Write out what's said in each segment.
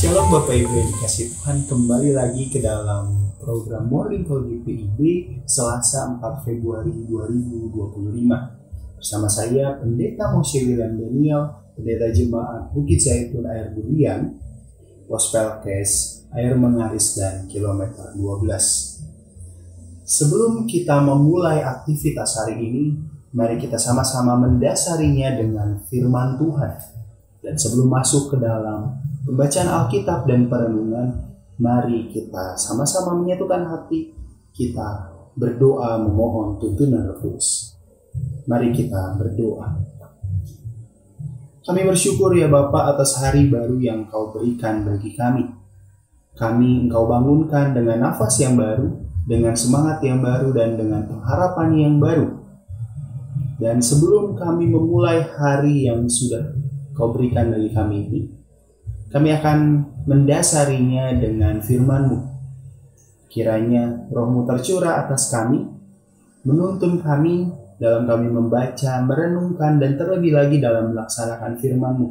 Shalom Bapak Ibu yang dikasih Tuhan, kembali lagi ke dalam program Morning Call GPIB Selasa 4 Februari 2025. Bersama saya Pendeta Moshe William Daniel, Pendeta Jemaat Bukit Zaitun Air Durian, Gospel Case, Air Mengaris dan Kilometer 12. Sebelum kita memulai aktivitas hari ini, mari kita sama-sama mendasarinya dengan firman Tuhan. Dan sebelum masuk ke dalam pembacaan Alkitab dan perenungan, mari kita sama-sama menyatukan hati, kita berdoa memohon tuntunan Roh Kudus. Mari kita berdoa. Kami bersyukur ya Bapa atas hari baru yang Kau berikan bagi kami. Kami Engkau bangunkan dengan nafas yang baru, dengan semangat yang baru, dan dengan pengharapan yang baru. Dan sebelum kami memulai hari yang sudah Kau berikan bagi kami ini, kami akan mendasarinya dengan firman-Mu. Kiranya Roh-Mu tercurah atas kami, menuntun kami dalam kami membaca, merenungkan, dan terlebih lagi dalam melaksanakan firman-Mu.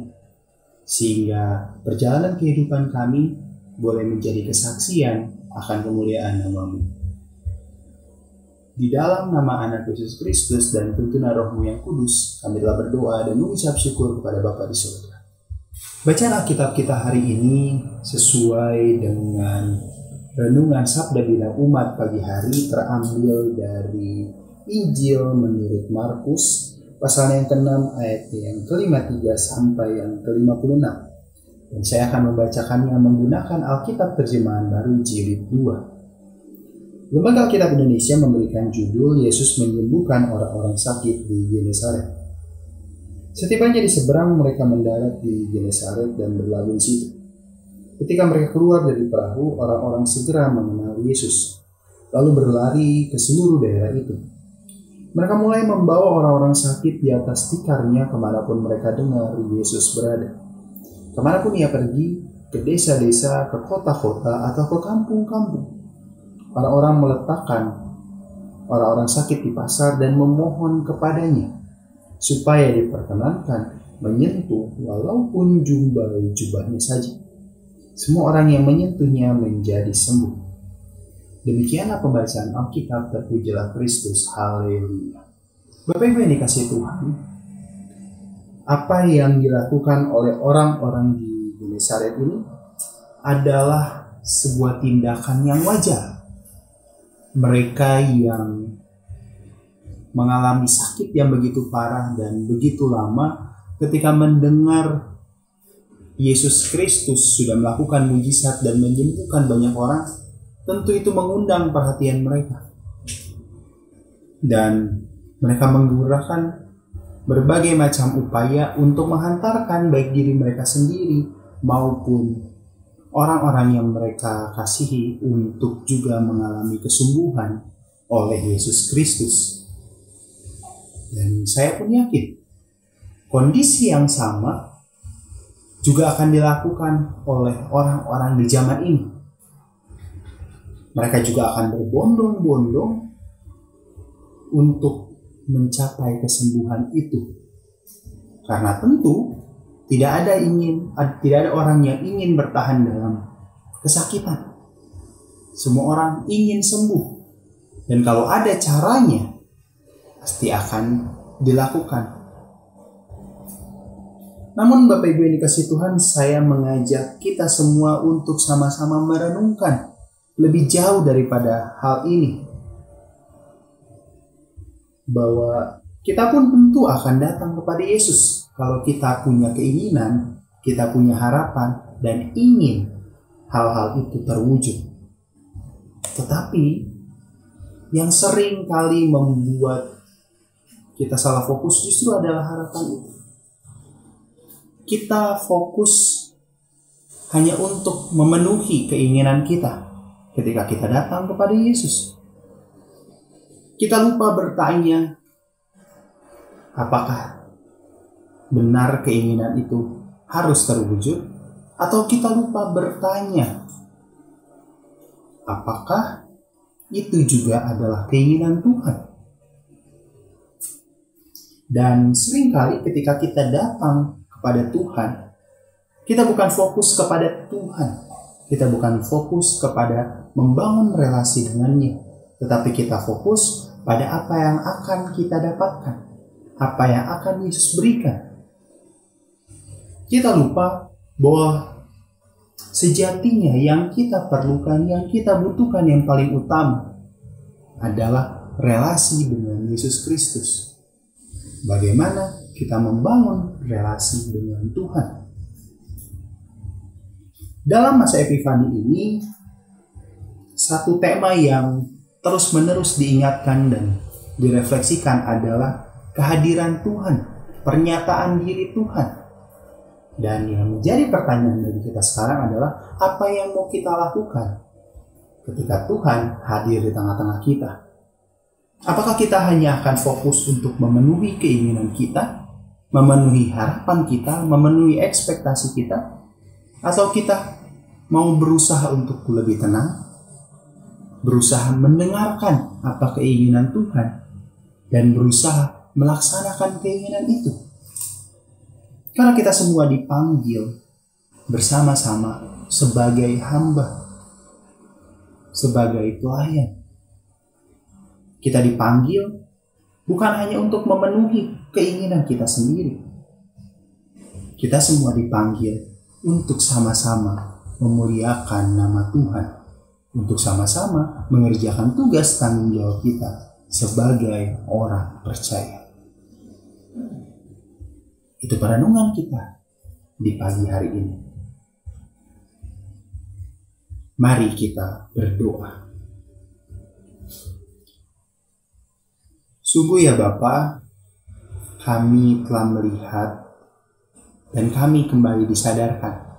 Sehingga perjalanan kehidupan kami boleh menjadi kesaksian akan kemuliaan nama-Mu. Di dalam nama Anak Yesus Kristus dan tuntunan Roh-Mu yang kudus, kami telah berdoa dan mengucap syukur kepada Bapa di surga. Bacaan Alkitab kita hari ini sesuai dengan renungan Sabda Bina Umat pagi hari terambil dari Injil menurut Markus, pasal yang ke-6 ayat yang ke-53 sampai yang ke-56. Dan saya akan membacakannya menggunakan Alkitab terjemahan baru Jilid 2. Lembaga Alkitab Indonesia memberikan judul Yesus menyembuhkan orang-orang sakit di Genesaret. Setibanya di seberang, mereka mendarat di Genesaret dan berlabuh di situ. Ketika mereka keluar dari perahu, orang-orang segera mengenal Yesus, lalu berlari ke seluruh daerah itu. Mereka mulai membawa orang-orang sakit di atas tikarnya kemanapun mereka dengar Yesus berada. Kemanapun ia pergi, ke desa-desa, ke kota-kota, atau ke kampung-kampung, orang-orang meletakkan orang-orang sakit di pasar dan memohon kepadanya supaya diperkenankan menyentuh walaupun jubahnya saja. Semua orang yang menyentuhnya menjadi sembuh. Demikianlah pembacaan Alkitab. Terpujilah Kristus. Haleluya. Bapak Ibu yang dikasihi Tuhan, apa yang dilakukan oleh orang-orang di Genesaret ini adalah sebuah tindakan yang wajar. Mereka yang mengalami sakit yang begitu parah dan begitu lama, ketika mendengar Yesus Kristus sudah melakukan mujizat dan menyembuhkan banyak orang, tentu itu mengundang perhatian mereka. Dan mereka menggunakan berbagai macam upaya untuk menghantarkan baik diri mereka sendiri maupun orang-orang yang mereka kasihi untuk juga mengalami kesembuhan oleh Yesus Kristus. Dan saya pun yakin kondisi yang sama juga akan dilakukan oleh orang-orang di zaman ini. Mereka juga akan berbondong-bondong untuk mencapai kesembuhan itu. Karena tentu tidak ada orang yang ingin bertahan dalam kesakitan. Semua orang ingin sembuh. Dan kalau ada caranya, pasti akan dilakukan. Namun Bapak Ibu yang dikasihi Tuhan, saya mengajak kita semua untuk sama-sama merenungkan lebih jauh daripada hal ini. Bahwa kita pun tentu akan datang kepada Yesus kalau kita punya keinginan, kita punya harapan, dan ingin hal-hal itu terwujud. Tetapi yang sering kali membuat kita salah fokus justru adalah harapan itu. Kita fokus hanya untuk memenuhi keinginan kita ketika kita datang kepada Yesus. Kita lupa bertanya, apakah benar keinginan itu harus terwujud? Atau kita lupa bertanya, apakah itu juga adalah keinginan Tuhan? Dan seringkali ketika kita datang kepada Tuhan, Kita bukan fokus kepada Tuhan. Kita bukan fokus kepada membangun relasi dengannya. Tetapi kita fokus pada apa yang akan kita dapatkan. Apa yang akan Yesus berikan. Kita lupa bahwa sejatinya yang kita perlukan, yang kita butuhkan yang paling utama adalah relasi dengan Yesus Kristus. Bagaimana kita membangun relasi dengan Tuhan. Dalam masa Epifani ini, satu tema yang terus-menerus diingatkan dan direfleksikan adalah kehadiran Tuhan, pernyataan diri Tuhan. Dan yang menjadi pertanyaan bagi kita sekarang adalah apa yang mau kita lakukan ketika Tuhan hadir di tengah-tengah kita. Apakah kita hanya akan fokus untuk memenuhi keinginan kita, memenuhi harapan kita, memenuhi ekspektasi kita, atau kita mau berusaha untuk lebih tenang, berusaha mendengarkan apa keinginan Tuhan, dan berusaha melaksanakan keinginan itu? Karena kita semua dipanggil bersama-sama sebagai hamba, sebagai pelayan. Kita dipanggil bukan hanya untuk memenuhi keinginan kita sendiri. Kita semua dipanggil untuk sama-sama memuliakan nama Tuhan, untuk sama-sama mengerjakan tugas tanggung jawab kita sebagai orang percaya. Itu perenungan kita di pagi hari ini. Mari kita berdoa. Sungguh ya Bapa, kami telah melihat dan kami kembali disadarkan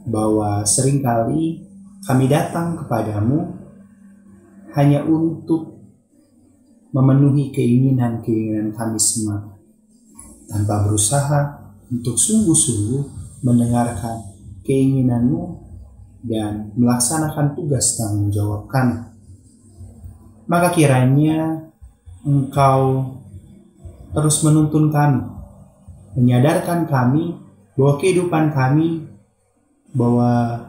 bahwa seringkali kami datang kepadamu hanya untuk memenuhi keinginan-keinginan kami semata, tanpa berusaha untuk sungguh-sungguh mendengarkan keinginanmu dan melaksanakan tugas tanggung jawab kami. Maka kiranya Engkau terus menuntun kami, menyadarkan kami bahwa kehidupan kami, bahwa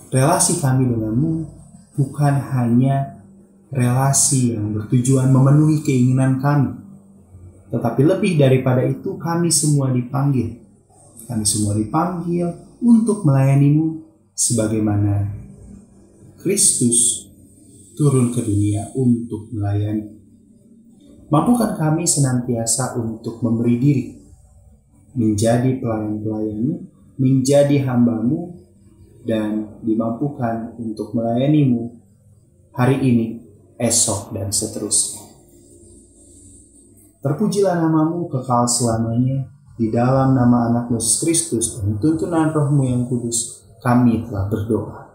relasi kami denganmu bukan hanya relasi yang bertujuan memenuhi keinginan kami, tetapi lebih daripada itu kami semua dipanggil. Kami semua dipanggil untuk melayanimu sebagaimana Kristus turun ke dunia untuk melayani. Mampukan kami senantiasa untuk memberi diri, menjadi pelayan-pelayan-Mu, menjadi hamba-Mu, dan dimampukan untuk melayani-Mu hari ini, esok, dan seterusnya. Terpujilah nama-Mu kekal selamanya, di dalam nama anak Yesus Kristus dan tuntunan Roh-Mu yang kudus, kami telah berdoa.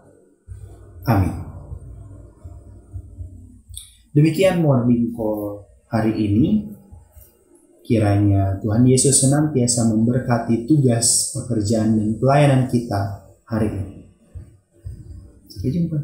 Amin. Demikian morning call hari ini. Kiranya Tuhan Yesus senantiasa memberkati tugas, pekerjaan, dan pelayanan kita hari ini. Sampai jumpa.